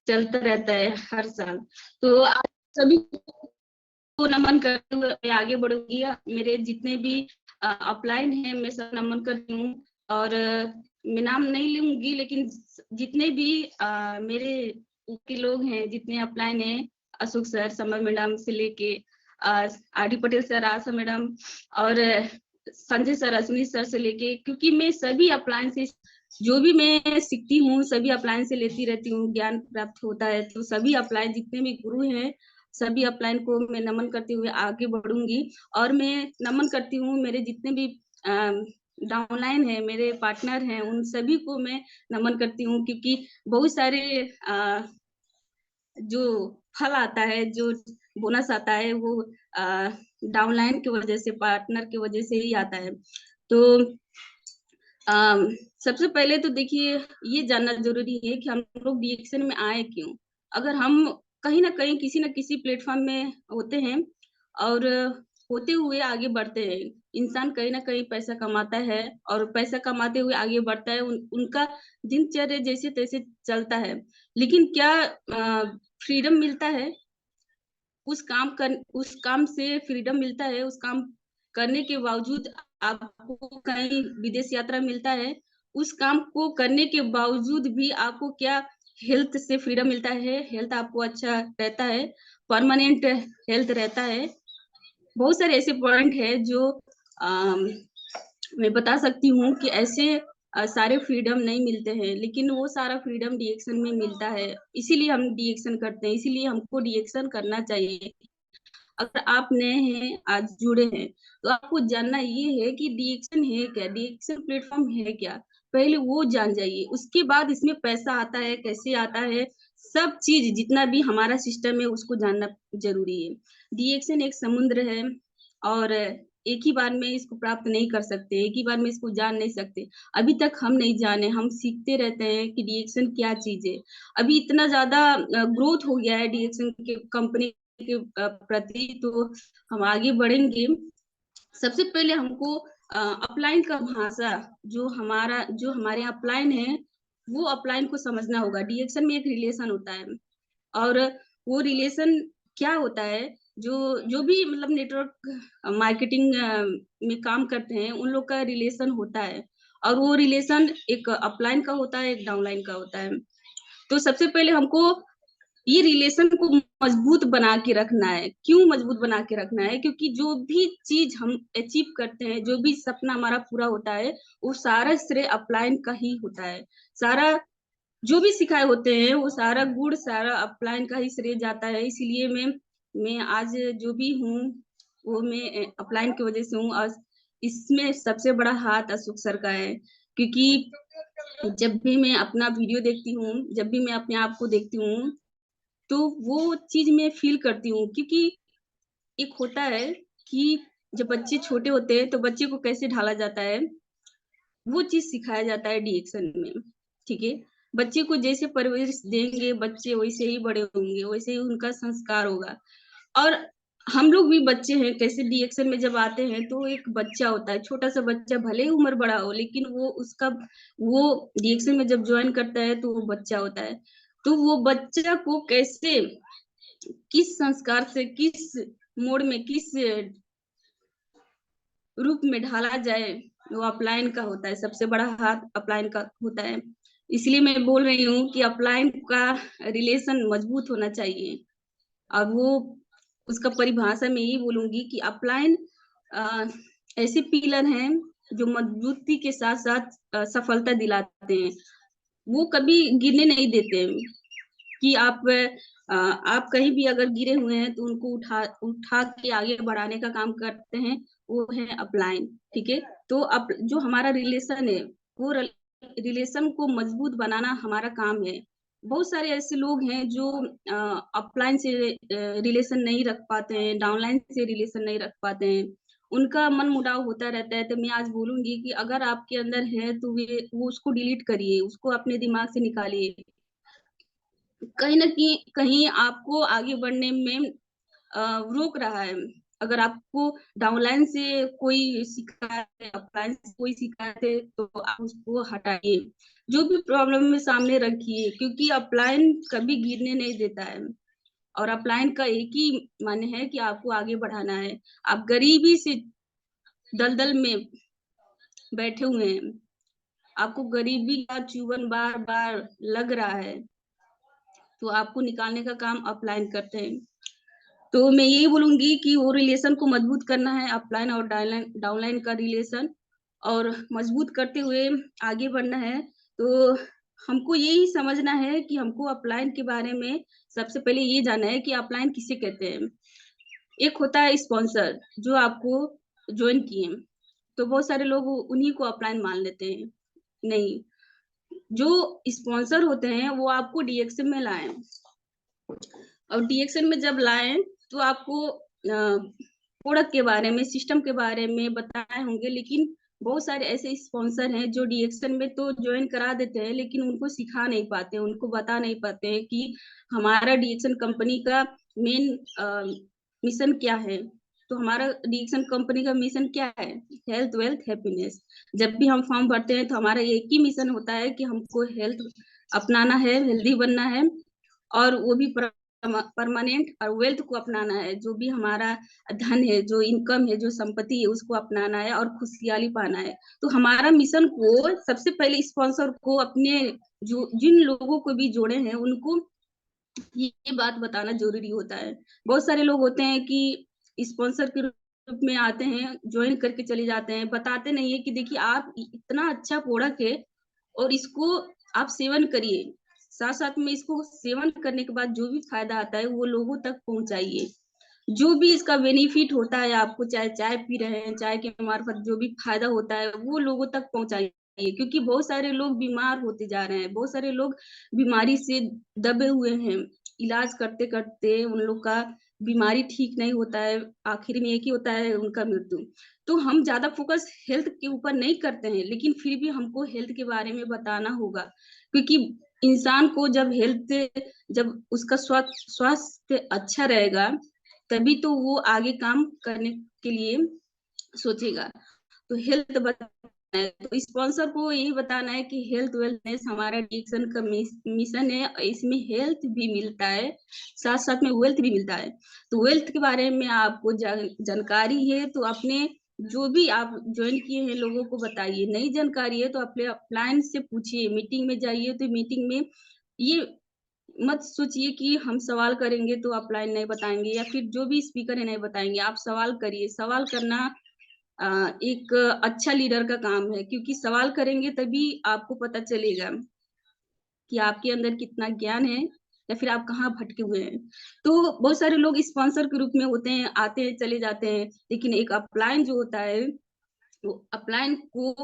चलता रहता है हर साल। तो आप सभी को नमन करते हुए मैं आगे बढ़ूंगी। मेरे जितने भी अपलाइन हैं मैं सब नमन करती हूँ। और मैं नाम नहीं लूंगी, लेकिन जितने भी मेरे के लोग हैं, जितने अपलाइन हैं, अशोक सर, समर मैडम से लेके आर डी पटेल सर, आशा मैडम, और संजय सर, अश्विनी सर से लेके, क्योंकि मैं सभी अपलाइन से जो भी मैं सीखती हूँ सभी अपलाइन से लेती रहती हूँ, ज्ञान प्राप्त होता है। तो सभी अपलाइन जितने भी गुरु हैं, सभी अपलाइन को मैं नमन करते हुए आगे बढ़ूंगी। और मैं नमन करती हूँ मेरे जितने भी डाउनलाइन है, मेरे पार्टनर हैं, उन सभी को मैं नमन करती हूँ, क्योंकि बहुत सारे जो फल आता है, जो बोनस आता है, वो डाउनलाइन की वजह से, पार्टनर की वजह से ही आता है। तो सबसे पहले तो देखिए, ये जानना जरूरी है कि हम लोग डीएक्शन में आए क्यों। अगर हम कहीं ना कहीं किसी न किसी प्लेटफॉर्म में होते हैं और होते हुए आगे बढ़ते हैं, इंसान कहीं ना कहीं पैसा कमाता है और पैसा कमाते हुए आगे बढ़ता है, उनका दिनचर्या जैसे तैसे चलता है। लेकिन क्या फ्रीडम मिलता है? उस काम से फ्रीडम मिलता है? उस काम करने के बावजूद आपको कहीं विदेश यात्रा मिलता है? उस काम को करने के बावजूद भी आपको क्या हेल्थ से फ्रीडम मिलता है? हेल्थ आपको अच्छा रहता है? परमानेंट हेल्थ रहता है? बहुत सारे ऐसे पॉइंट है जो अम, मैं बता सकती हूँ कि ऐसे सारे फ्रीडम नहीं मिलते हैं, लेकिन वो सारा फ्रीडम डीएक्शन में मिलता है। इसीलिए हम डीएक्शन करते हैं, इसीलिए हमको डीएक्शन करना चाहिए। अगर आप नए हैं, आज जुड़े हैं, तो आपको जानना ये है कि डीएक्शन है क्या, डीएक्शन प्लेटफॉर्म है क्या। पहले वो जान जाइए, उसके बाद इसमें पैसा आता है, कैसे आता है, सब चीज जितना भी हमारा सिस्टम है उसको जानना जरूरी है। डीएक्शन एक समुद्र है, और एक ही बार में इसको प्राप्त नहीं कर सकते, एक ही बार में इसको जान नहीं सकते। अभी तक हम नहीं जाने, हम सीखते रहते हैं कि डीएक्शन क्या चीज है। अभी इतना ज्यादा ग्रोथ हो गया है डीएक्शन के कंपनी के प्रति, तो हम आगे बढ़ेंगे। सबसे पहले हमको अपलाइन का भाषा, जो हमारे अपलाइन है, वो अपलाइन को समझना होगा। डीएक्शन में एक रिलेशन होता है, और वो रिलेशन क्या होता है, जो जो भी मतलब नेटवर्क मार्केटिंग में काम करते हैं, उन लोग का रिलेशन होता है। और वो रिलेशन एक अपलाइन का होता है, एक डाउनलाइन का होता है। तो सबसे पहले हमको ये रिलेशन को मजबूत बना के रखना है। क्यों मजबूत बना के रखना है? क्योंकि जो भी चीज हम अचीव करते हैं, जो भी सपना हमारा पूरा होता है, वो सारा श्रेय अपलाइन का ही होता है। सारा जो भी सिखाए होते हैं, वो सारा गुड़, सारा अपलाइन का ही श्रेय जाता है। इसलिए मैं आज जो भी हूँ, वो मैं अपलाइन की वजह से हूँ। और इसमें सबसे बड़ा हाथ अशोक सर का है, क्योंकि जब भी मैं अपना वीडियो देखती हूँ, जब भी मैं अपने आप को देखती हूँ, तो वो चीज मैं फील करती हूँ। क्योंकि एक होता है कि जब बच्चे छोटे होते हैं तो बच्चे को कैसे ढाला जाता है, वो चीज सिखाया जाता है डीएक्शन में। ठीक है, बच्चे को जैसे परवरिश देंगे, बच्चे वैसे ही बड़े होंगे, वैसे ही उनका संस्कार होगा। और हम लोग भी बच्चे हैं, कैसे डीएक्शन में जब आते हैं तो एक बच्चा होता है, छोटा सा बच्चा, भले ही उम्र बड़ा हो, लेकिन वो डीएक्शन में जब ज्वाइन करता है तो वो बच्चा होता है। तो वो बच्चा को कैसे, किस संस्कार से, किस मोड में, किस रूप में ढाला जाए, वो अपलाइन का होता है। सबसे बड़ा हाथ अपलाइन का होता है। इसलिए मैं बोल रही हूँ कि अपलाइन का रिलेशन मजबूत होना चाहिए। और वो उसका परिभाषा में यही बोलूंगी कि अपलाइन ऐसे पिलर हैं जो मजबूती के साथ साथ सफलता दिलाते हैं। वो कभी गिरने नहीं देते। कि आप कहीं भी अगर गिरे हुए हैं तो उनको उठा उठा के आगे बढ़ाने का काम करते हैं, वो है अपलाइन। ठीक है, तो अब जो हमारा रिलेशन है, वो रिलेशन को मजबूत बनाना हमारा काम है। बहुत सारे ऐसे लोग हैं जो अपलाइन से रिलेशन नहीं रख पाते हैं, डाउनलाइन से रिलेशन नहीं रख पाते हैं, उनका मन मुटाव होता रहता है। तो मैं आज बोलूंगी कि अगर आपके अंदर है तो वो उसको डिलीट करिए, उसको अपने दिमाग से निकालिए। कहीं ना कहीं आपको आगे बढ़ने में रोक रहा है। अगर आपको डाउनलाइन से कोई शिकायत है, अपलाइन से कोई शिकायत है, तो आप उसको हटाइए। जो भी प्रॉब्लम में सामने रखिए, क्योंकि अपलाइन कभी गिरने नहीं देता है। और अपलाइन का एक ही मान्य है कि आपको आगे बढ़ाना है। आप गरीबी से दलदल में बैठे हुए हैं, आपको गरीबी का चुभन बार बार लग रहा है, तो आपको निकालने का काम अपलाइन करते हैं। तो मैं यही बोलूंगी कि वो रिलेशन को मजबूत करना है, अपलाइन और डाउनलाइन डाउनलाइन का रिलेशन, और मजबूत करते हुए आगे बढ़ना है। तो हमको यही समझना है कि हमको अपलाइन के बारे में सबसे पहले ये जानना है कि अपलाइन किसे कहते हैं। एक होता है स्पॉन्सर, जो आपको ज्वाइन किए, तो बहुत सारे लोग उन्हीं को अपलाइन मान लेते हैं। नहीं, जो स्पॉन्सर होते हैं वो आपको डीएक्शन में लाए, और डीएक्शन में जब लाए तो आपको प्रोडक्ट के बारे में, सिस्टम के बारे में बताए होंगे, लेकिन बहुत सारे ऐसे स्पॉन्सर हैं जो डीएक्शन में तो ज्वाइन करा देते हैं, लेकिन उनको सिखा नहीं पाते, उनको बता नहीं पाते हैं कि हमारा डीएक्शन कंपनी का मेन मिशन क्या है। तो हमारा डीएक्शन कंपनी का मिशन क्या है? Health, wealth, happiness. जब भी हम फॉर्म भरते हैं तो हमारा एक ही मिशन होता है कि हमको हेल्थ अपनाना है, हेल्दी बनना है, और वो भी परमानेंट, और वेल्थ को अपनाना है, जो भी हमारा धन है, जो इनकम है, जो संपत्ति है, उसको अपनाना है और खुशहाली पाना है। तो हमारा मिशन को सबसे पहले स्पॉन्सर को अपने, जो जिन लोगों को भी जोड़े हैं उनको ये बात बताना जरूरी होता है। बहुत सारे लोग होते हैं कि स्पॉन्सर के रूप में आते हैं, ज्वाइन करके चले जाते हैं, बताते नहीं है कि देखिए आप इतना अच्छा प्रोडक्ट है और इसको आप सेवन करिए, साथ साथ में इसको सेवन करने के बाद जो भी फायदा आता है वो लोगों तक पहुंचाइए। जो भी इसका बेनिफिट होता है आपको, चाहे चाय पी रहे हैं, चाय के मार्फत जो भी फायदा होता है वो लोगों तक पहुंचाइए। क्योंकि बहुत सारे लोग बीमार होते जा रहे हैं, बहुत सारे लोग बीमारी से दबे हुए हैं, इलाज करते करते उन लोग का बीमारी ठीक नहीं होता है, आखिर में एक ही होता है उनका मृत्यु। तो हम ज्यादा फोकस हेल्थ के ऊपर नहीं करते हैं, लेकिन फिर भी हमको हेल्थ के बारे में बताना होगा, क्योंकि इंसान को जब हेल्थ, जब उसका स्वास्थ्य अच्छा रहेगा, तभी तो वो आगे काम करने के लिए सोचेगा। तो हेल्थ बताना है, तो स्पॉन्सर को यही बताना है कि हेल्थ वेलनेस हमारा डिक्शन का मिशन है, इसमें हेल्थ भी मिलता है, साथ साथ में वेल्थ भी मिलता है। तो वेल्थ के बारे में आपको जानकारी है तो अपने जो भी आप ज्वाइन किए हैं लोगों को बताइए, नई जानकारी है तो अपने अपलाइन से पूछिए, मीटिंग में जाइए तो मीटिंग में ये मत सोचिए कि हम सवाल करेंगे तो अपलाइन नहीं बताएंगे, या फिर जो भी स्पीकर है नहीं बताएंगे। आप सवाल करिए, सवाल करना एक अच्छा लीडर का काम है, क्योंकि सवाल करेंगे तभी आपको पता चलेगा कि आपके अंदर कितना ज्ञान है या फिर आप कहाँ भटके हुए हैं। तो बहुत सारे लोग स्पॉन्सर के रूप में होते हैं, आते हैं चले जाते हैं, लेकिन एक अपलाइन जो होता है वो अपलाइन को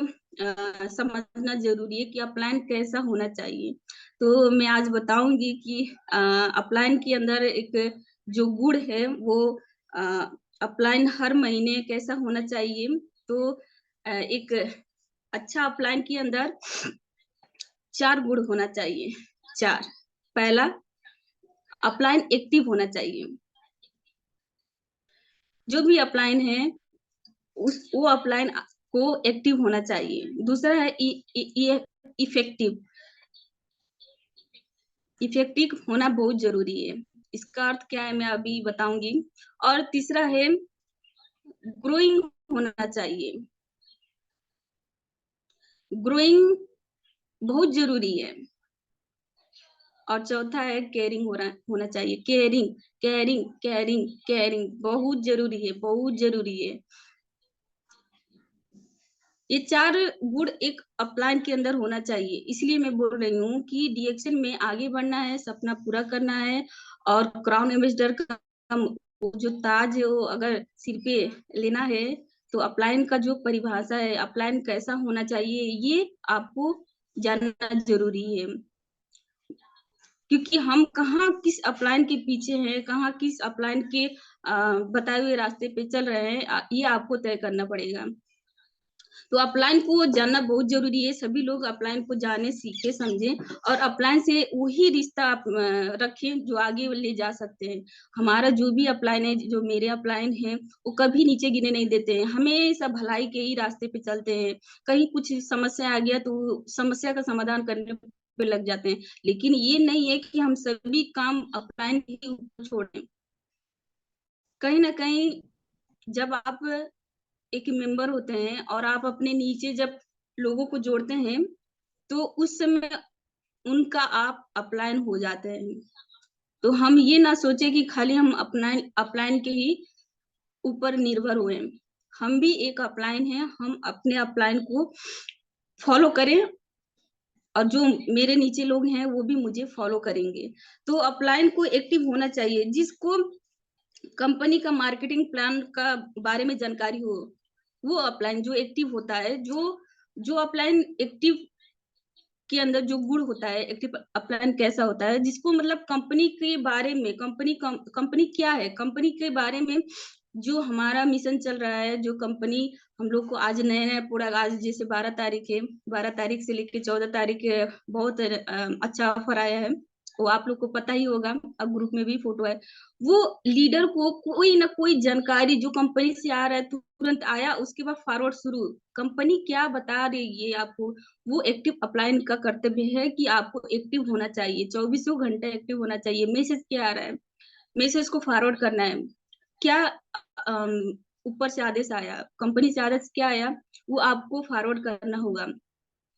समझना जरूरी है कि अपलाइन कैसा होना चाहिए। तो मैं आज बताऊंगी कि अपलाइन के अंदर एक जो गुण है वो अपलाइन हर महीने कैसा होना चाहिए। तो एक अच्छा अपलाइन के अंदर 4 गुण होना चाहिए। 4, पहला, अपलाइन एक्टिव होना चाहिए। जो भी अपलाइन है उस वो अपलाइन को एक्टिव होना चाहिए। दूसरा है इफेक्टिव, इफेक्टिव होना बहुत जरूरी है। इसका अर्थ क्या है मैं अभी बताऊंगी। और तीसरा है ग्रोइंग होना चाहिए, ग्रोइंग बहुत जरूरी है। और चौथा है केयरिंग होना चाहिए, केयरिंग, केयरिंग, केयरिंग, केयरिंग बहुत जरूरी है, बहुत जरूरी है। ये 4 गुण एक अपलाइन के अंदर होना चाहिए। इसलिए मैं बोल रही हूँ कि डीएक्शन में आगे बढ़ना है, सपना पूरा करना है, और क्राउन एम्बेसडर का जो ताज है वो अगर सिर पे लेना है, तो अपलाइन का जो परिभाषा है, अपलाइन कैसा होना चाहिए, ये आपको जानना जरूरी है। क्योंकि हम कहाँ किस अपलाइन के पीछे हैं, कहाँ किस अपलाइन के बताए हुए रास्ते पे चल रहे हैं, ये आपको तय करना पड़ेगा। तो अपलाइन को जानना बहुत जरूरी है। सभी लोग अपलाइन को जाने, सीखे, समझे और अपलाइन से वही रिश्ता आप रखें जो आगे ले जा सकते हैं। हमारा जो भी अपलाइन है, जो मेरे अपलाइन है, वो कभी नीचे गिरने नहीं देते हैं, हमेशा भलाई के ही रास्ते पे चलते हैं। कहीं कुछ समस्या आ गया तो समस्या का समाधान करने पे लग जाते हैं। लेकिन ये नहीं है कि हम सभी काम अपलाइन के ही ऊपर छोड़ें। कहीं ना कहीं जब आप एक मेंबर होते हैं और आप अपने नीचे जब लोगों को जोड़ते हैं, तो उस समय उनका आप अपलाइन हो जाते हैं। तो हम ये ना सोचे कि खाली हम अपलाइन अपलाइन के ही ऊपर निर्भर हुए। हम भी एक अपलाइन है, हम अपने अपलाइन को फॉलो करें और जो मेरे नीचे लोग हैं वो भी मुझे फॉलो करेंगे। तो अपलाइन को एक्टिव होना चाहिए। जिसको कंपनी का मार्केटिंग प्लान का बारे में जानकारी हो, वो अपलाइन जो एक्टिव होता है, जो जो अपलाइन एक्टिव के अंदर जो गुण होता है, एक्टिव अपलाइन कैसा होता है, जिसको मतलब कंपनी के बारे में, कंपनी क्या है, कंपनी के बारे में जो हमारा मिशन चल रहा है, जो कंपनी हम लोग को आज नया नया पूरा, आज जैसे 12 तारीख है, 12 तारीख से लेकर 14 तारीख बहुत अच्छा ऑफर आया है, वो आप लोग को पता ही होगा, अब ग्रुप में भी फोटो है। वो लीडर को कोई ना कोई जानकारी जो कंपनी से आ रहा है तुरंत आया, उसके बाद फॉरवर्ड शुरू, कंपनी क्या बता रही है आपको, वो एक्टिव अपलाइन का कर्तव्य है कि आपको एक्टिव होना चाहिए, 24 घंटे एक्टिव होना चाहिए। मैसेज क्या आ रहा है, मैसेज को फॉरवर्ड करना है। क्या अम, ऊपर से आदेश आया, कंपनी से आदेश क्या आया, वो आपको फॉरवर्ड करना होगा।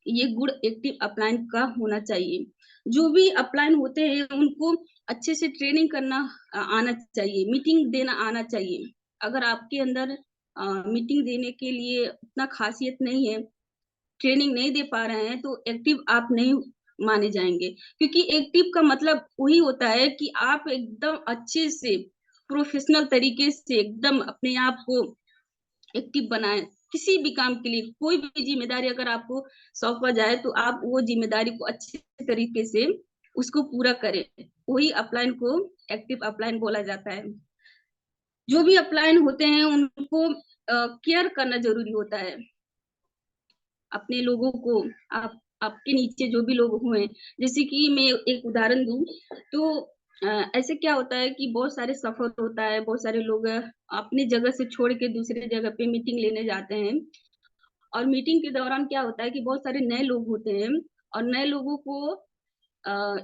ये गुण एक्टिव अपलाइन का होना चाहिए। जो भी अपलाइन होते हैं उनको अच्छे से ट्रेनिंग करना आना चाहिए, मीटिंग देना आना चाहिए। अगर आपके अंदर मीटिंग देने के लिए उतना खासियत नहीं है, ट्रेनिंग नहीं दे पा रहे हैं, तो एक्टिव आप नहीं माने जाएंगे। क्योंकि एक्टिव का मतलब वही होता है कि आप एकदम अच्छे से प्रोफेशनल तरीके से एकदम अपने आप को एक्टिव बनाएं। किसी भी काम के लिए कोई भी जिम्मेदारी अगर आपको सौंपा जाए, तो आप वो जिम्मेदारी को अच्छे तरीके से उसको पूरा करें। वही अपलाइन को एक्टिव अपलाइन बोला जाता है। जो भी अपलाइन होते हैं उनको केयर करना जरूरी होता है। अपने लोगों को, आप आपके नीचे जो भी लोग हुए, जैसे कि मैं एक उदाहरण दूं, तो ऐसे क्या होता है कि बहुत सारे सफर होता है, बहुत सारे लोग अपनी जगह से छोड़ के दूसरे जगह पे मीटिंग लेने जाते हैं। और मीटिंग के दौरान क्या होता है कि बहुत सारे नए लोग होते हैं, और नए लोगों को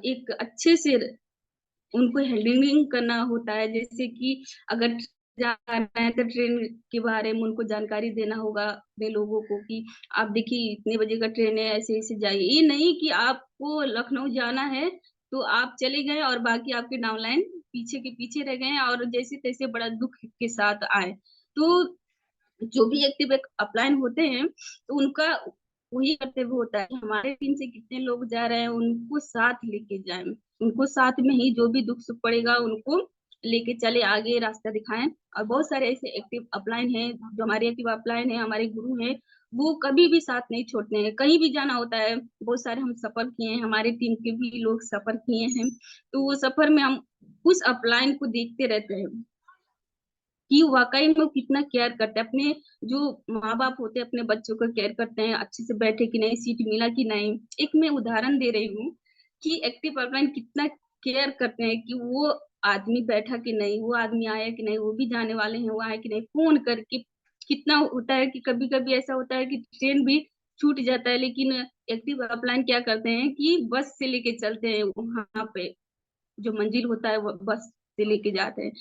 एक अच्छे से उनको हैंडलिंग करना होता है। जैसे कि अगर जा रहे हैं तो ट्रेन के बारे में उनको जानकारी देना होगा अपने लोगों को कि आप देखिए इतने बजे का ट्रेन है, ऐसे ऐसे जाइए। ये नहीं कि आपको लखनऊ जाना है तो आप चले गए और बाकी आपके डाउनलाइन पीछे के पीछे रह गए और जैसे तैसे बड़ा दुख के साथ आए। तो जो भी एक्टिव अपलाइन होते हैं, तो उनका वही कर्तव्य होता है कि हमारे टीम से कितने लोग जा रहे हैं उनको साथ लेके जाएं, उनको साथ में ही जो भी दुख सुख पड़ेगा उनको लेके चले, आगे रास्ता दिखाएं। और बहुत सारे ऐसे एक्टिव अपलाइन हैं, जो हमारे एक्टिव अपलाइन है, हमारे गुरु हैं, वो कभी भी साथ नहीं छोड़ते हैं। कहीं भी जाना होता है, बहुत सारे हम सफर किए हैं, हमारे टीम के भी लोग सफर किए हैं, तो वो सफर में हम उस अपलाइन को देखते रहते हैं कि वाकई में वो कितना केयर करते हैं। अपने जो माँ बाप होते हैं अपने बच्चों का केयर करते हैं, अच्छे से बैठे कि नहीं, सीट मिला कि नहीं। एक मैं उदाहरण दे रही हूँ कि एक्टिव अपलाइन कितना केयर करते हैं कि वो आदमी बैठा कि नहीं, वो आदमी आया कि नहीं, वो भी जाने वाले हैं वो आए कि नहीं, फोन करके। कितना होता है कि कभी कभी ऐसा होता है कि ट्रेन भी छूट जाता है, लेकिन एक्टिव अपलाइन क्या करते हैं कि बस से लेके चलते हैं वहां पे, जो मंजिल होता है वो बस से लेके जाते हैं।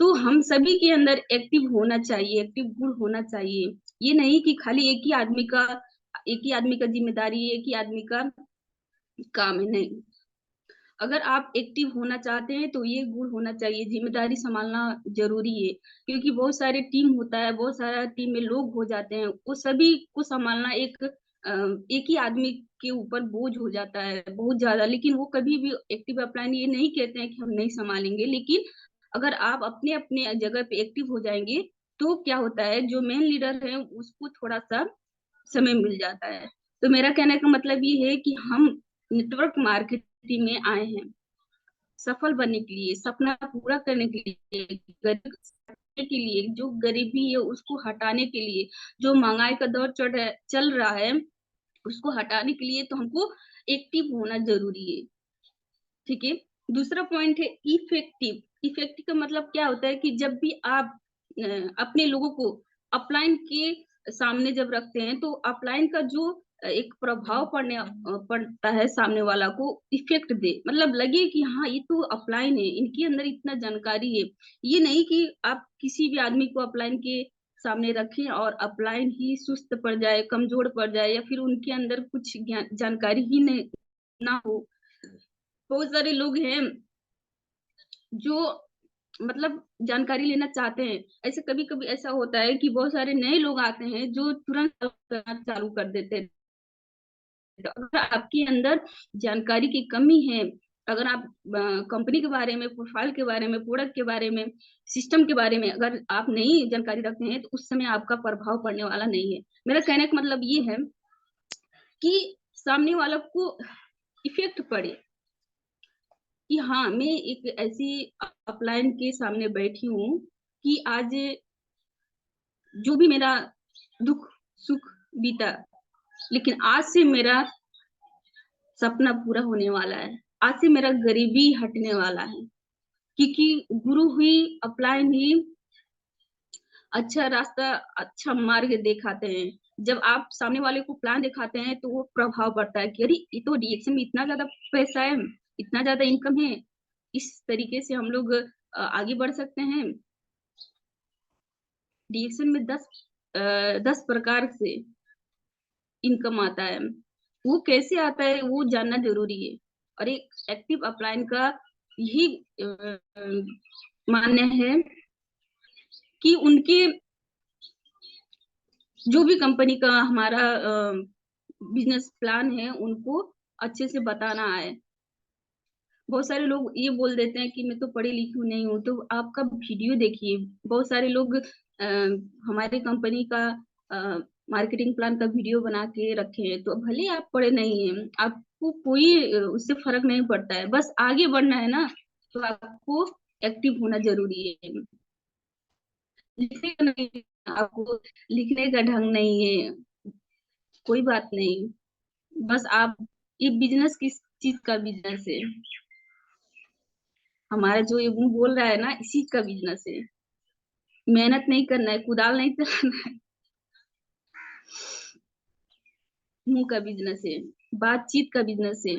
तो हम सभी के अंदर एक्टिव होना चाहिए, एक्टिव गुण होना चाहिए। ये नहीं कि खाली एक ही आदमी का जिम्मेदारी, एक ही आदमी का काम है, नहीं। अगर आप एक्टिव होना चाहते हैं तो ये गुण होना चाहिए, जिम्मेदारी संभालना जरूरी है। क्योंकि बहुत सारे टीम होता है, बहुत सारा टीम में लोग हो जाते हैं, वो सभी को संभालना एक ही आदमी के ऊपर बोझ हो जाता है बहुत ज्यादा। लेकिन वो कभी भी एक्टिव अपलाइन ये नहीं कहते हैं कि हम नहीं संभालेंगे, लेकिन अगर आप अपने अपने जगह पे एक्टिव हो जाएंगे, तो क्या होता है, जो मेन लीडर है उसको थोड़ा सा समय मिल जाता है। तो मेरा कहने का मतलब ये है कि हम नेटवर्क मार्केटिंग में आए हैं सफल बनने के लिए, सपना पूरा करने के लिए, के लिए, जो गरीबी है उसको हटाने के लिए, जो महंगाई का दौर चल रहा है उसको हटाने के लिए तो हमको एक्टिव होना जरूरी है। ठीक है। दूसरा पॉइंट है इफेक्टिव। इफेक्टिव का मतलब क्या होता है कि जब भी आप अपने लोगों को अपलाइन के सामने जब रखते हैं तो अपलाइन का जो एक प्रभाव पड़ता है सामने वाला को इफेक्ट दे, मतलब लगे कि हाँ ये तो अपलाइन है, इनके अंदर इतना जानकारी है। ये नहीं कि आप किसी भी आदमी को अपलाइन के सामने रखें और अपलाइन ही सुस्त पड़ जाए, कमजोर पड़ जाए, या फिर उनके अंदर कुछ जानकारी ही नहीं ना हो। बहुत सारे लोग हैं जो मतलब जानकारी लेना चाहते हैं। ऐसे कभी कभी ऐसा होता है कि बहुत सारे नए लोग आते हैं जो तुरंत करना चालू कर देते हैं। तो अगर आपके अंदर जानकारी की कमी है, अगर आप कंपनी के बारे में, प्रोफाइल के बारे में, प्रोडक्ट के बारे में, सिस्टम के बारे में अगर आप नई जानकारी रखते हैं तो उस समय आपका प्रभाव पड़ने वाला नहीं है। मेरा कहने का मतलब ये है कि सामने वाला को इफेक्ट पड़े कि हाँ मैं एक ऐसी अपलाइन के सामने बैठी हूँ कि आज जो भी मेरा दुख सुख बीता, लेकिन आज से मेरा सपना पूरा होने वाला है, आज से मेरा गरीबी हटने वाला है। क्योंकि गुरु ही अपलाइन ही अच्छा रास्ता, अच्छा मार्ग दिखाते हैं। जब आप सामने वाले को प्लान दिखाते हैं तो वो प्रभाव पड़ता है कि अरे ये तो डीएक्शन में इतना ज्यादा पैसा है, इतना ज्यादा इनकम है, इस तरीके से हम लोग आगे बढ़ सकते हैं। डीएक्शन में 10 प्रकार से इनकम आता है, वो कैसे आता है वो जानना जरूरी है। और एक एक्टिव अपलाइन का यही मान्य है कि उनके जो भी कंपनी का हमारा बिजनेस प्लान है उनको अच्छे से बताना है। बहुत सारे लोग ये बोल देते हैं कि मैं तो पढ़ी लिखी नहीं हूँ, तो आपका वीडियो देखिए। बहुत सारे लोग हमारे कंपनी का मार्केटिंग प्लान का वीडियो बना के रखे हैं, तो भले आप पढ़े नहीं हैं, आपको कोई उससे फर्क नहीं पड़ता है, बस आगे बढ़ना है ना। तो आपको एक्टिव होना जरूरी है। लिखने का नहीं, आपको लिखने का ढंग नहीं है, कोई बात नहीं। बस आप, ये बिजनेस किस चीज का बिजनेस है? हमारा जो ये मुंह बोल रहा है ना, इसी का बिजनेस है। मेहनत नहीं करना है, कुदाल नहीं चलाना है, मुंह का बिजनेस है, बातचीत का बिजनेस है।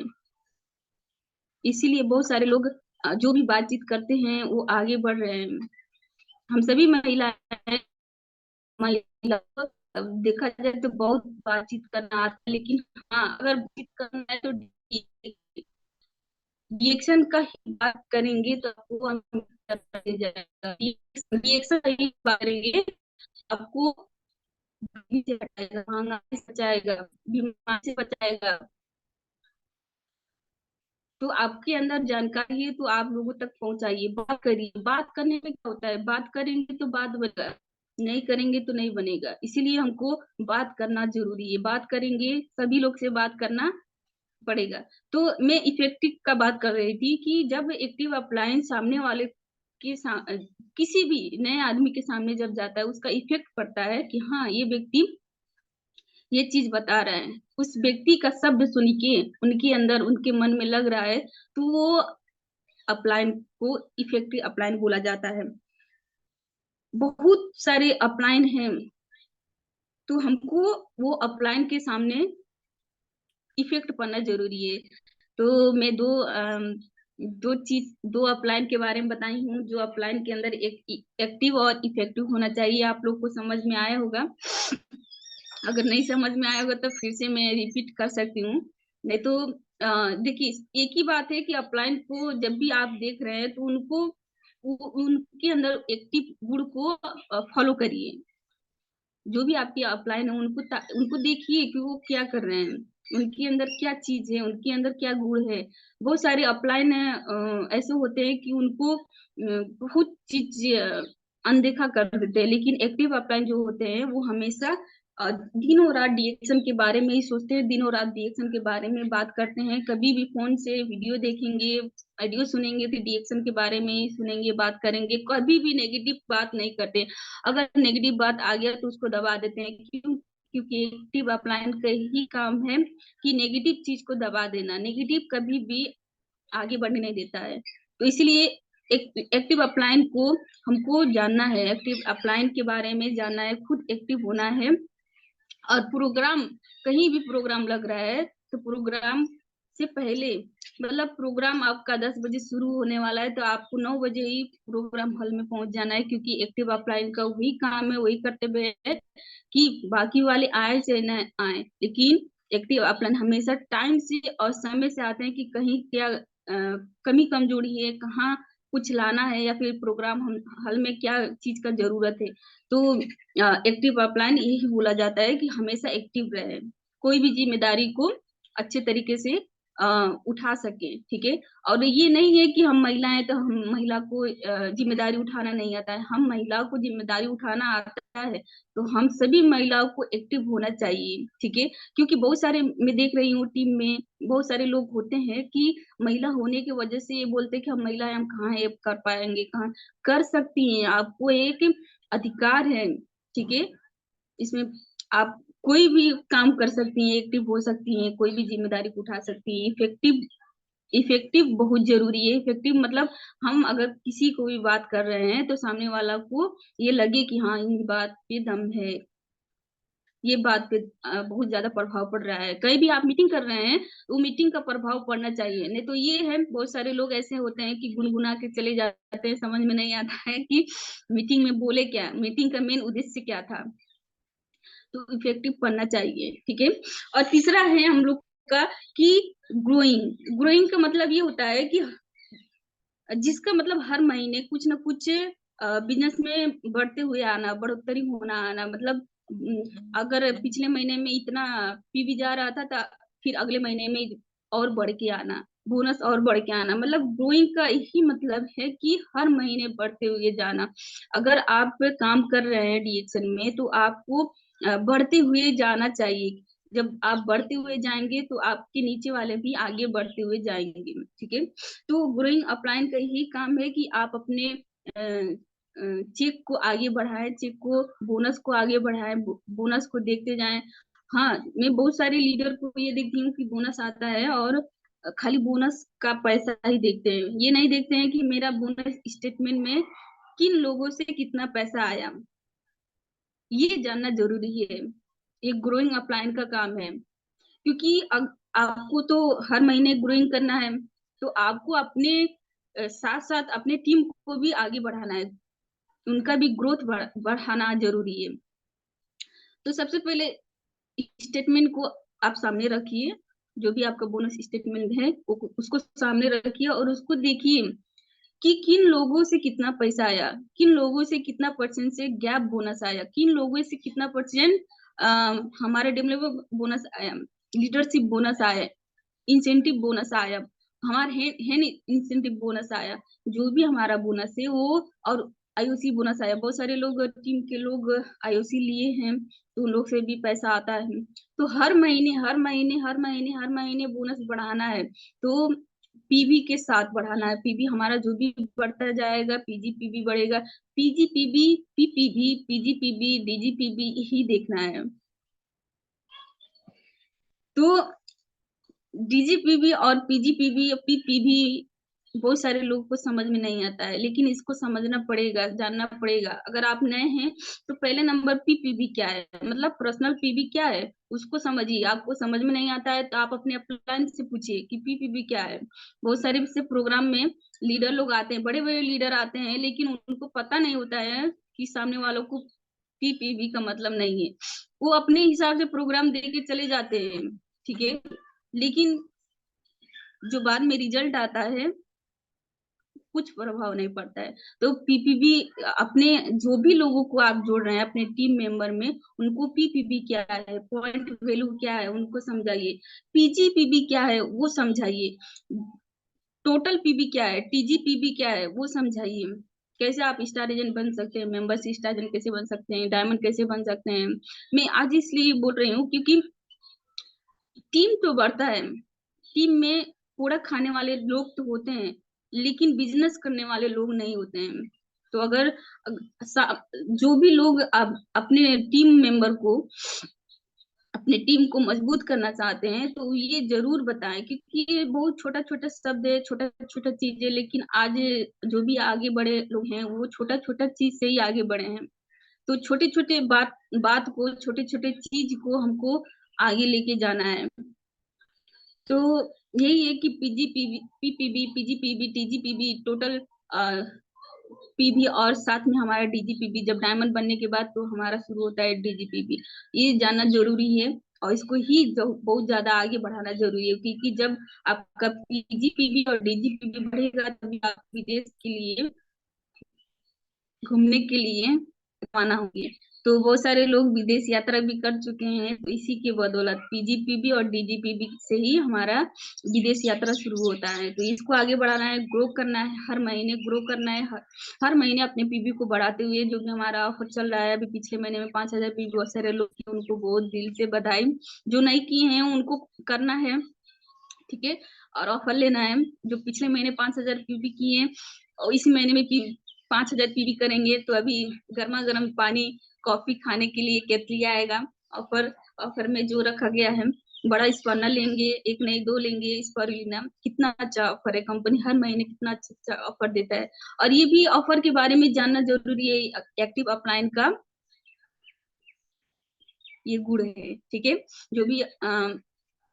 इसीलिए बहुत सारे लोग जो भी बातचीत करते हैं वो आगे बढ़ रहे हैं। हम सभी महिला हैं, महिला को देखा जाए तो बहुत बातचीत करना आता है, लेकिन हाँ अगर बातचीत करना है तो रिएक्शन का ही बात करेंगे तो आपको जाएगा। रिएक्शन का ही बात करेंगे, आपको बीमारी से हटाएगा, महंगाई से बचाएगा, बीमारी से बचाएगा। तो आपके अंदर जानकारी है तो आप लोगों तक पहुंचाइए, बात करिए। बात करने में क्या होता है, बात करेंगे तो बात बनेगा, नहीं करेंगे तो नहीं बनेगा। इसीलिए हमको बात करना जरूरी है, बात करेंगे, सभी लोग से बात करना पड़ेगा। तो मैं इफेक्टिव का बात कर रही थी कि जब एक्टिव अप्लायंस सामने वाले किसी भी नए आदमी के सामने जब जाता है, उसका इफेक्ट पड़ता है कि हाँ ये व्यक्ति ये चीज बता रहा है, उस व्यक्ति का शब्द सुन के उनके अंदर, उनके मन में लग रहा है, तो वो अपलाइन को इफेक्टिव अपलाइन बोला जाता है। बहुत सारे अपलाइन हैं, तो हमको वो अपलाइन के सामने इफेक्ट पड़ना जरूरी है। तो मैं दो अपलाइन के बारे में बताई हूँ, जो अपलाइन के अंदर एक एक्टिव और इफेक्टिव होना चाहिए। आप लोग को समझ में आया होगा, अगर नहीं समझ में आया होगा तो फिर से मैं रिपीट कर सकती हूँ। नहीं तो देखिए, एक ही बात है कि अपलाइन को जब भी आप देख रहे हैं तो उनके अंदर एक्टिव गुण को फॉलो करिए। जो भी आपकी अपलाइन है उनको देखिए कि वो क्या कर रहे हैं, उनके अंदर क्या चीज है, उनके अंदर क्या गुण है। बहुत सारे अपलाइन ऐसे होते हैं कि उनको बहुत चीज अनदेखा कर देते हैं, लेकिन एक्टिव अपलाइन जो होते हैं वो हमेशा दिनों रात डीएक्शन के बारे में ही सोचते हैं, दिनों रात डीएक्शन के बारे में बात करते हैं। कभी भी फोन से वीडियो देखेंगे, ऑडियो सुनेंगे तो डीएक्शन के बारे में ही सुनेंगे, बात करेंगे। कभी भी नेगेटिव बात नहीं करते। अगर नेगेटिव बात आ गया तो उसको दबा देते हैं। क्यों? क्योंकि एक्टिव अपलाइन का ही काम है कि नेगेटिव चीज को दबा देना। नेगेटिव कभी भी आगे बढ़ने नहीं देता है। तो इसलिए एक एक्टिव अपलाइन को हमको जानना है, एक्टिव अपलाइन के बारे में जानना है, खुद एक्टिव होना है। और प्रोग्राम, कहीं भी प्रोग्राम लग रहा है तो प्रोग्राम से पहले, मतलब प्रोग्राम आपका 10 बजे शुरू होने वाला है तो आपको 9 बजे ही प्रोग्राम हॉल में पहुंच जाना है। क्योंकि एक्टिव अपलाइन का वही काम है, वही कर्तव्य है कि बाकी वाले आए चाहे न आए, लेकिन एक्टिव अपलाइन हमेशा टाइम से और समय से आते हैं कि कहीं क्या कमी कमजोरी है, कहाँ कुछ लाना है, या फिर प्रोग्राम हम हॉल में क्या चीज का जरूरत है। तो एक्टिव अपलाइन यही बोला जाता है कि हमेशा एक्टिव रहे, कोई भी जिम्मेदारी को अच्छे तरीके से उठा सके। ठीक है। और ये नहीं है कि हम महिलाएं तो हम महिला को जिम्मेदारी उठाना नहीं आता है, हम महिलाओं को जिम्मेदारी उठाना आता है। तो हम सभी महिलाओं को एक्टिव होना चाहिए। ठीक है। क्योंकि बहुत सारे मैं देख रही हूँ टीम में बहुत सारे लोग होते हैं कि महिला होने की वजह से ये बोलते हैं कि हम महिला हैं, हम कहाँ ये कर पाएंगे, कहाँ कर सकती हैं। आपको एक अधिकार है। ठीक है। इसमें आप कोई भी काम कर सकती हैं, एक्टिव हो सकती हैं, कोई भी जिम्मेदारी को उठा सकती हैं। इफेक्टिव, इफेक्टिव बहुत जरूरी है। इफेक्टिव मतलब हम अगर किसी को भी बात कर रहे हैं तो सामने वाला को ये लगे कि हाँ इन बात पे दम है, ये बात पे बहुत ज्यादा प्रभाव पड़ रहा है। कहीं भी आप मीटिंग कर रहे हैं तो वो मीटिंग का प्रभाव पड़ना चाहिए। नहीं तो ये है, बहुत सारे लोग ऐसे होते हैं कि गुनगुना के चले जाते हैं, समझ में नहीं आता है कि मीटिंग में बोले क्या, मीटिंग का मेन उद्देश्य क्या था। तो इफेक्टिव पढ़ना चाहिए। ठीक है। और तीसरा है हम लोग का कि ग्रोइंग। ग्रोइंग का मतलब ये होता है कि जिसका मतलब हर महीने कुछ ना कुछ बिजनेस में बढ़ते हुए आना, बढ़ोतरी होना आना। मतलब अगर पिछले महीने में इतना पीवी जा रहा था तो फिर अगले महीने में और बढ़ के आना, बोनस और बढ़ के आना। मतलब ग्रोइंग का यही मतलब है कि हर महीने बढ़ते हुए जाना। अगर आप काम कर रहे हैं डीएक्शन में तो आपको बढ़ते हुए जाना चाहिए। जब आप बढ़ते हुए जाएंगे तो आपके नीचे वाले भी आगे बढ़ते हुए जाएंगे। ठीक है। तो ग्रोइंग अपलाइन का यही काम है कि आप अपने चेक को आगे बढ़ाएं, चेक को, बोनस को आगे बढ़ाएं, बोनस को देखते जाएं। हाँ, मैं बहुत सारे लीडर को ये देखती हूँ कि बोनस आता है और खाली बोनस का पैसा ही देखते हैं। ये नहीं देखते हैं कि मेरा बोनस स्टेटमेंट में किन लोगों से कितना पैसा आया। ये जानना जरूरी है। ये ग्रोइंग अपलाइन का काम है। क्योंकि आपको तो हर महीने ग्रोइंग करना है, तो आपको अपने साथ साथ अपने टीम को भी आगे बढ़ाना है, उनका भी ग्रोथ बढ़ाना जरूरी है। तो सबसे पहले स्टेटमेंट को आप सामने रखिए, जो भी आपका बोनस स्टेटमेंट है उसको सामने रखिए और उसको देखिए कि किन लोगों से कितना पैसा आया, किन लोगों से कितना परसेंट से गैप बोनस आया, किन लोगों से कितना परसेंट हमारे डेवलपर बोनस आया, लीडरशिप बोनस आया, इंसेंटिव बोनस आया, हमारे है इंसेंटिव बोनस आया। जो भी हमारा बोनस है वो, और आईओसी बोनस आया। बहुत सारे लोग टीम के लोग आईओसी लिए हैं तो उन लोग से भी पैसा आता है। तो हर महीने हर महीने हर महीने हर महीने बोनस बढ़ाना है। तो पीवी के साथ बढ़ाना है। पीवी हमारा जो भी बढ़ता जाएगा, पीजीपीबी बढ़ेगा। पीजीपीबी, पीपीवी, पीजीपीबी, डीजीपीबी ही देखना है। तो डीजीपीबी और पीजीपीबी और पीपीवी बहुत सारे लोगों को समझ में नहीं आता है, लेकिन इसको समझना पड़ेगा, जानना पड़ेगा। अगर आप नए हैं तो पहले नंबर पीपीवी क्या है, मतलब पर्सनल पीवी क्या है, उसको समझिए। आपको समझ में नहीं आता है तो आप अपने अपलाइन से पूछिए कि पीपीवी क्या है। बहुत सारे से प्रोग्राम में लीडर लोग आते हैं, बड़े बड़े लीडर आते हैं, लेकिन उनको पता नहीं होता है कि सामने वालों को पीपीवी का मतलब नहीं है। वो अपने हिसाब से प्रोग्राम दे के चले जाते हैं। ठीक है। लेकिन जो बाद में रिजल्ट आता है कुछ प्रभाव नहीं पड़ता है। तो पीपीबी, अपने जो भी लोगों को आप जोड़ रहे हैं अपने टीम मेंबर में, उनको पीपीबी क्या है, पॉइंट वैल्यू क्या है, उनको समझाइए। पीजीपीबी क्या है वो समझाइए। टोटल पीबी क्या है, टीजीपीबी क्या है वो समझाइए। कैसे आप स्टार एजेंट बन सकते हैं, मेंबर्स स्टार एजेंट कैसे बन सकते हैं, डायमंड कैसे बन सकते हैं। मैं आज इसलिए बोल रही हूँ क्योंकि टीम तो बढ़ता है, टीम में पूरा खाने वाले लोग तो होते हैं, लेकिन बिजनेस करने वाले लोग नहीं होते हैं। तो अगर जो भी लोग अपने टीम मेंबर को, अपने टीम को मजबूत करना चाहते हैं, तो ये जरूर बताएं, क्योंकि ये बहुत छोटा छोटा शब्द है, छोटा छोटा चीज है, लेकिन आज जो भी आगे बड़े लोग हैं वो छोटा छोटा चीज से ही आगे बढ़े हैं। तो छोटे छोटे बात को, छोटे छोटे चीज को हमको आगे लेके जाना है। तो यही है कि पीजीपीबी, पीपीबी, पीजीपीबी, टीजीपीबी, टोटल पीबी, और साथ में हमारा डीजीपीबी। जब डायमंड बनने के बाद तो हमारा शुरू होता है डीजीपीबी। ये जानना जरूरी है, और इसको ही बहुत ज्यादा आगे बढ़ाना जरूरी है, क्योंकि जब आपका पीजीपीबी और डीजीपीबी बढ़ेगा तभी आप विदेश के लिए, घूमने के लिए रवाना होंगे। तो बहुत सारे लोग विदेश यात्रा भी कर चुके हैं, तो इसी के बदौलत पीजीपीबी और डीजीपीबी से ही हमारा विदेश यात्रा शुरू होता है। तो इसको आगे बढ़ाना है, ग्रो करना है, हर महीने ग्रो करना है, हर महीने अपने पीबी को बढ़ाते हुए। जो भी हमारा ऑफर चल रहा है, अभी पिछले महीने में 5,000 पीबी बहुत सारे लोग किए, उनको बहुत दिल से बधाई। जो नहीं किए हैं उनको करना है, ठीक है। और ऑफर लेना है। जो पिछले महीने 5,000 पीबी किए, और इस महीने में 5,000 पीबी करेंगे, तो अभी गर्मा गर्म पानी, कॉफी खाने के लिए केतली आएगा। ऑफर ऑफर में जो रखा गया है, बड़ा स्पर्नर लेंगे, एक नहीं दो लेंगे स्पर्लिना। कितना अच्छा ऑफर है, कंपनी हर महीने कितना अच्छा अच्छा ऑफर देता है। और ये भी ऑफर के बारे में जानना जरूरी है, एक्टिव अपलाइन का ये गुण है, ठीक है। जो भी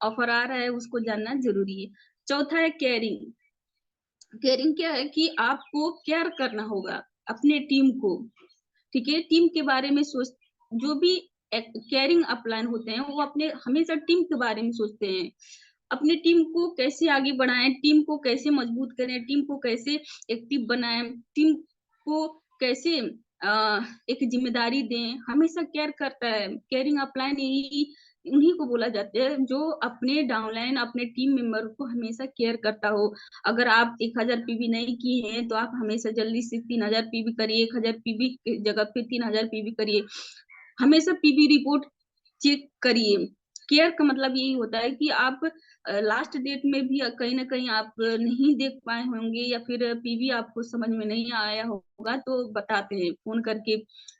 ऑफर आ रहा है उसको जानना जरूरी है। चौथा है केयरिंग। केयरिंग क्या है कि आपको केयर करना होगा अपने टीम को, ठीक है। टीम के बारे में सोच, जो भी केयरिंग अपलाइन होते हैं वो अपने हमेशा टीम के बारे में सोचते हैं। अपने टीम को कैसे आगे बढ़ाएं, टीम को कैसे मजबूत करें, टीम को कैसे एक्टिव बनाएं, टीम को कैसे एक जिम्मेदारी दें, हमेशा केयर करता है। केयरिंग अपलाइन यही उन्हीं को बोला जाता है जो अपने डाउनलाइन, अपने टीम मेंबर को हमेशा केयर करता हो। अगर आप 1,000 पीबी नहीं किए हैं तो आप हमेशा जल्दी से 3,000 पीबी करिए, 1,000 पीबी की जगह पे 3,000 पीबी करिए। हमेशा पीबी रिपोर्ट चेक करिए। केयर का मतलब यही होता है कि आप लास्ट डेट में भी कहीं ना कहीं आप नहीं देख पाए होंगे, या फिर पीवी आपको समझ में नहीं आया होगा, तो बताते हैं फोन करके।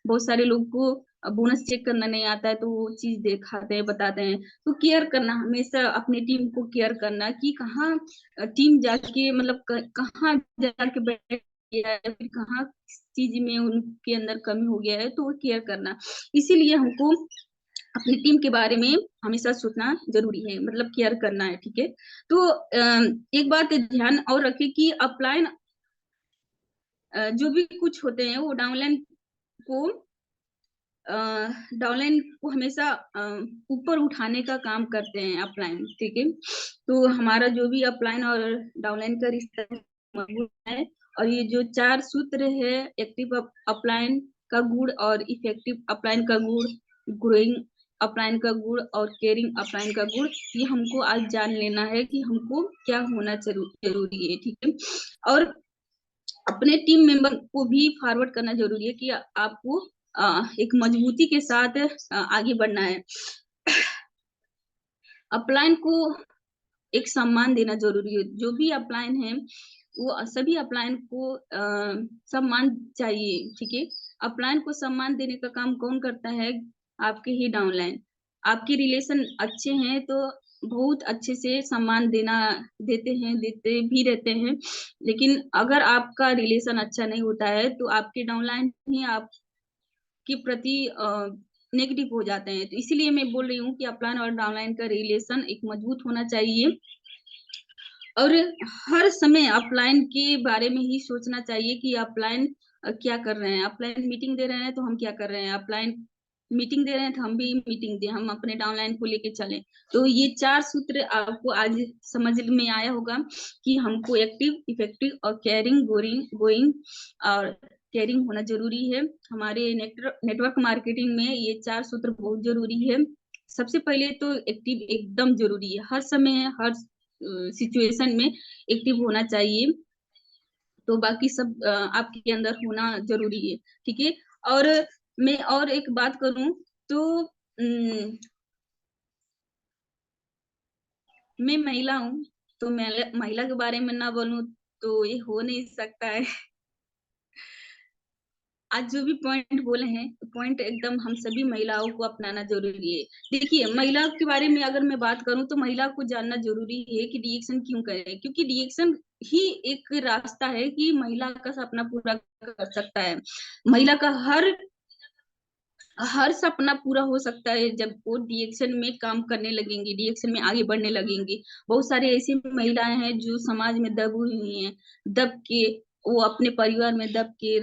बहुत सारे लोग को बोनस चेक करना नहीं आता है, तो वो चीज दिखाते हैं, बताते हैं। तो केयर करना, हमेशा अपनी टीम को केयर करना कि कहाँ टीम जाके, मतलब कहाँ जाके बैठ गया है, फिर कहाँ चीज में उनके अंदर कमी हो गया है, तो वो केयर करना। इसीलिए हमको अपनी टीम के बारे में हमेशा सोचना जरूरी है, मतलब केयर करना है, ठीक है। तो एक बात ध्यान और रखें कि अपलाइन जो भी कुछ होते हैं वो को डाउनलाइन को हमेशा ऊपर उठाने का काम करते हैं अपलाइन, ठीक है। तो हमारा जो भी अपलाइन और डाउनलाइन का रिश्ता मजबूत है। और ये जो 4 सूत्र है, एक्टिव अपलाइन का गुण, और इफेक्टिव अपलाइन का गुण, ग्रोइंग अपलाइन का गुण, और केयरिंग अपलाइन का गुण, ये हमको आज जान लेना है कि हमको क्या होना जरूरी है, ठीक है। और अपने टीम मेंबर को भी फॉरवर्ड करना जरूरी है कि आपको एक मजबूती के साथ आगे बढ़ना है। अपलाइन को एक सम्मान देना जरूरी है। जो भी अपलाइन है वो सभी अपलाइन को सम्मान चाहिए, ठीक है। अपलाइन को सम्मान देने का काम कौन करता है? आपके ही डाउनलाइन। आपके रिलेशन अच्छे हैं तो बहुत अच्छे से सम्मान देते हैं, देते भी रहते हैं। लेकिन अगर आपका रिलेशन अच्छा नहीं होता है तो आपके डाउनलाइन ही आपके प्रति नेगेटिव हो जाते हैं। तो इसीलिए मैं बोल रही हूँ कि अपलाइन और डाउनलाइन का रिलेशन एक मजबूत होना चाहिए। और हर समय अपलाइन के बारे में ही सोचना चाहिए कि अपलाइन क्या कर रहे हैं। अपलाइन मीटिंग दे रहे हैं तो हम क्या कर रहे हैं, अपलाइन मीटिंग दे रहे हैं तो हम भी मीटिंग दें, हम अपने डाउनलाइन को लेके चलें। तो ये 4 सूत्र आपको आज समझ में आया होगा कि हमको एक्टिव, इफेक्टिव और केयरिंग, गोइंग और केयरिंग होना जरूरी है। हमारे नेटवर्क मार्केटिंग में ये 4 सूत्र बहुत जरूरी है। सबसे पहले तो एक्टिव एकदम जरूरी है, हर समय हर सिचुएशन में एक्टिव होना चाहिए। तो बाकी सब आपके अंदर होना जरूरी है। ठीक है। और मैं और एक बात करूं तो मैं महिला हूँ, तो महिला के बारे में ना बोलूं तो ये हो नहीं सकता है। आज जो भी पॉइंट बोले हैं, पॉइंट एकदम हम सभी महिलाओं को अपनाना जरूरी है। देखिए, महिला के बारे में अगर मैं बात करूं तो महिला को जानना जरूरी है कि रिएक्शन क्यों करें, क्योंकि रिएक्शन ही एक रास्ता है कि महिला का सपना पूरा कर सकता है। महिला का हर हर सपना पूरा हो सकता है जब वो रिएक्शन में काम करने लगेंगी, रिएक्शन में आगे बढ़ने लगेंगी। बहुत सारे ऐसी महिलाएं हैं जो समाज में दबी हुई हैं, दब के वो अपने परिवार में दब के